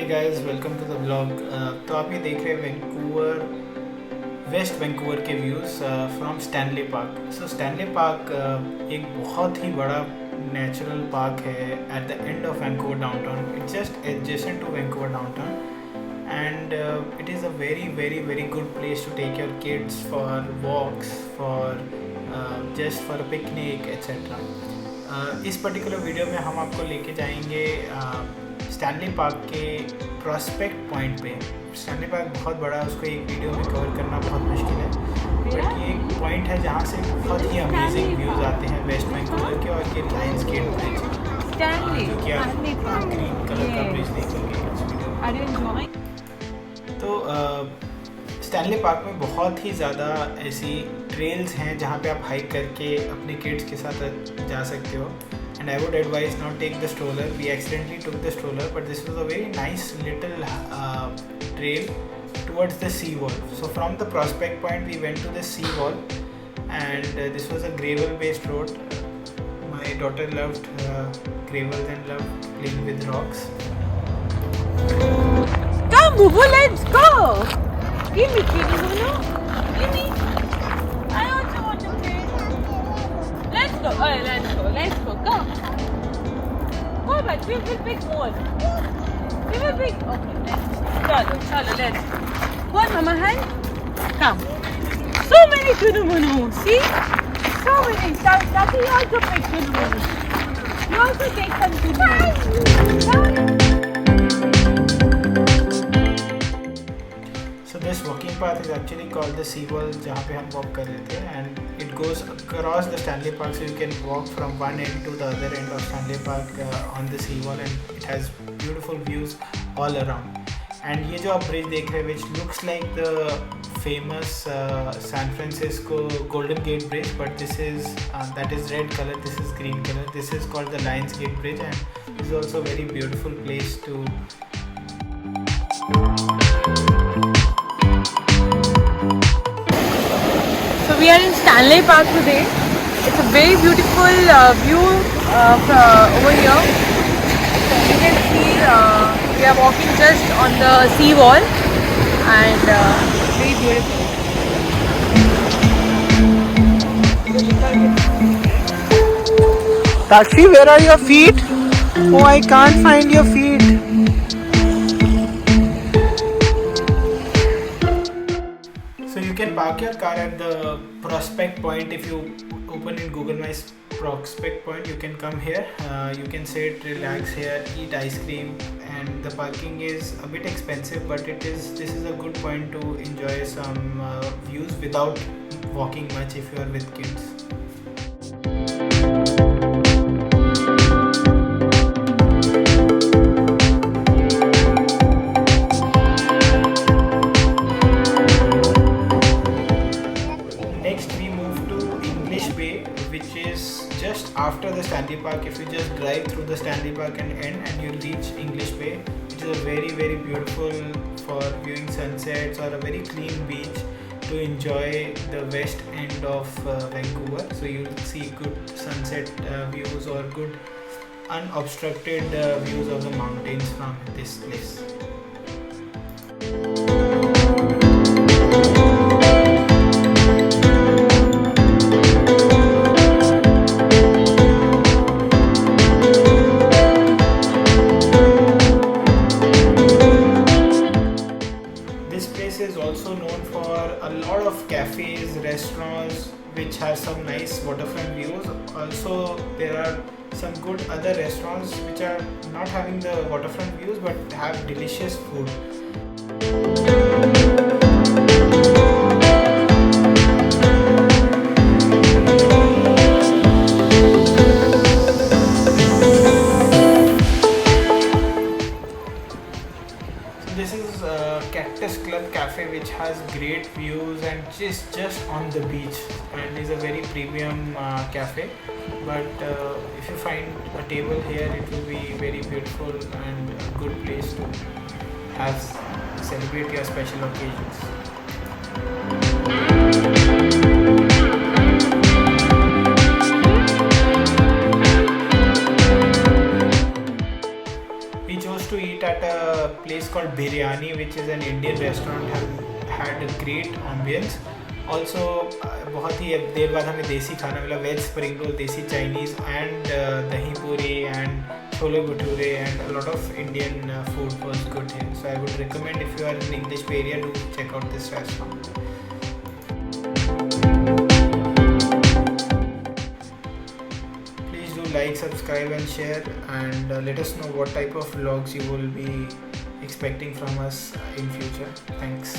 Guys welcome to the blog. तो आप ये देख रहे हैं वैंकूवर, वेस्ट वैंकूवर के views from Stanley park. So Stanley park एक बहुत ही बड़ा नेचुरल पार्क है at the end of Vancouver downtown. It's just adjacent to Vancouver downtown and it is a very good place to take your kids for walks, for just for a picnic etc. इस particular video में हम आपको लेके जाएंगे Stanley park के prospect point पे। Stanley park बहुत बड़ा है, उसको एक वीडियो में कवर करना बहुत मुश्किल है, बट ये एक पॉइंट है जहाँ से बहुत ही अमेजिंग व्यूज़ आते हैं वेस्ट वैंकूवर के। और ये लायंस गेट ब्रिज जो कि आप ग्रीन कलर का ब्रिज देखेंगे। तो स्टैनली पार्क में बहुत ही ज़्यादा ऐसी ट्रेल्स हैं जहाँ पे आप हाइक करके अपने किड्स के साथ जा सकते हो। And I would advise not take the stroller. We accidentally took the stroller but this was a very nice little trail towards the sea wall. So from the prospect point we went to the sea wall and this was a gravel based road. My daughter loved gravels and loved playing with rocks. Come, Bubu, let's go! Give me, kitty, Bubu. Give me. I also want to play. Let's go. Oh, let's go. Come. Go back. We will pick more. We will pick. Okay, let's go. Let's go. Go on, Mama, hand. Come. So many Kunumunu. See? So many. Tati, you also pick Kunumunu. You also take some Kunumunu. This walking path is actually called the sea wall जहाँ पे हम walk कर रहे थे, and it goes across the Stanley Park, so you can walk from one end to the other end of Stanley Park on the sea wall, and it has beautiful views all around. And ये जो आप bridge देख रहे हैं, which looks like the famous San Francisco Golden Gate Bridge, but this is that is red color, this is green color. This is called the Lions Gate Bridge, and this is also a very beautiful place to. We are in Stanley Park today. It's a very beautiful view over here. So you can see we are walking just on the sea wall and very beautiful. Tashi, where are your feet? Oh, I can't find your feet. So you can park your car at the prospect point. If you open in Google Maps prospect point, you can come here. You can sit, relax here, eat ice cream, and the parking is a bit expensive, but this is a good point to enjoy some views without walking much if you are with kids. Which is just after the Stanley Park. If you just drive through the Stanley Park and you reach English Bay, which is a very beautiful for viewing sunsets, or a very clean beach to enjoy the west end of Vancouver. So you'll see good sunset views or good unobstructed views of the mountains from this place. Is also known for a lot of cafes, restaurants which have some nice waterfront views. Also there are some good other restaurants which are not having the waterfront views but have delicious food. This is Cactus Club Cafe, which has great views and just on the beach, and is a very premium cafe. But if you find a table here, it will be very beautiful and a good place to celebrate your special occasions. to eat at a place called Biryani, which is an Indian restaurant. Had a great ambience. Also बहुत ही देर बाद हमें देसी खाना मिला, veg spring roll, देसी Chinese and दही पूरी and chole bhature and a lot of Indian food was good here. So I would recommend, if you are in English area, to check out this restaurant. Please do like, subscribe and share, and let us know what type of vlogs you will be expecting from us in future. Thanks.